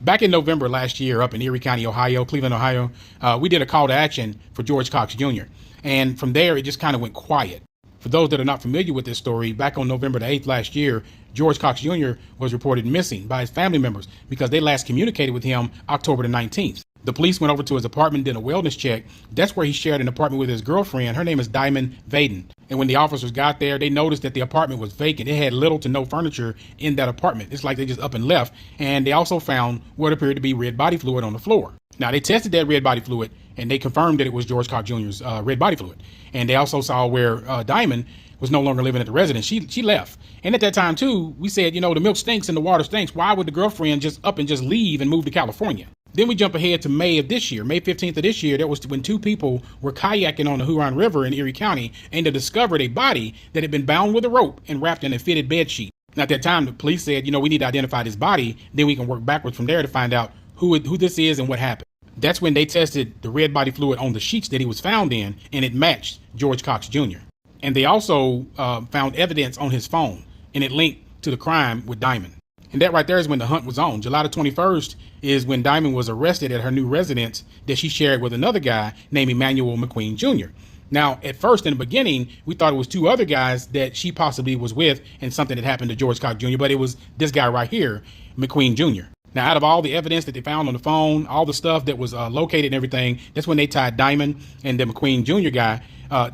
Back in November last year up in Erie County, Ohio, Cleveland, Ohio, we did a call to action for George Cox Jr. And from there, it just kind of went quiet. For those that are not familiar with this story, back on November the 8th last year, George Cox Jr. was reported missing by his family members because they last communicated with him October the 19th. The police went over to his apartment, did a wellness check. That's where he shared an apartment with his girlfriend. Her name is Diamond Vaden. And when the officers got there, they noticed that the apartment was vacant. It had little to no furniture in that apartment. It's like they just up and left. And they also found what appeared to be red body fluid on the floor. Now, they tested that red body fluid, and they confirmed that it was George Cox Jr.'s red body fluid. And they also saw where Diamond was no longer living at the residence. She left. And at that time, too, we said, the milk stinks and the water stinks. Why would the girlfriend just up and just leave and move to California? Then we jump ahead to May of this year, May 15th of this year. That was when two people were kayaking on the Huron River in Erie County, and they discovered a body that had been bound with a rope and wrapped in a fitted bed sheet. Now, at that time, the police said, we need to identify this body. Then we can work backwards from there to find out who this is and what happened. That's when they tested the red body fluid on the sheets that he was found in, and it matched George Cox Jr. And they also found evidence on his phone, and it linked to the crime with Diamond. And that right there is when the hunt was on. July the 21st is when Diamond was arrested at her new residence that she shared with another guy named Emmanuel McQueen Jr. Now, at first, in the beginning, we thought it was two other guys that she possibly was with and something that happened to George Cox Jr., but it was this guy right here, McQueen Jr. Now, out of all the evidence that they found on the phone, all the stuff that was located and everything, that's when they tied Diamond and the McQueen Jr. guy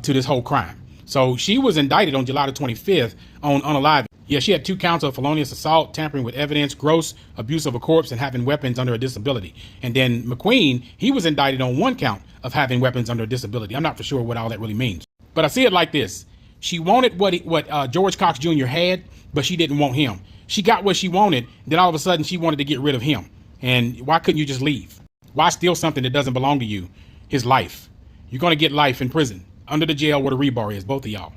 to this whole crime. So she was indicted on July the 25th on unalive. Yeah, she had 2 counts of felonious assault, tampering with evidence, gross abuse of a corpse, and having weapons under a disability. And then McQueen, he was indicted on 1 count of having weapons under a disability. I'm not for sure what all that really means. But I see it like this. She wanted what George Cox Jr. had, but she didn't want him. She got what she wanted, then all of a sudden she wanted to get rid of him. And why couldn't you just leave? Why steal something that doesn't belong to you? His life. You're going to get life in prison, under the jail where the rebar is, both of y'all.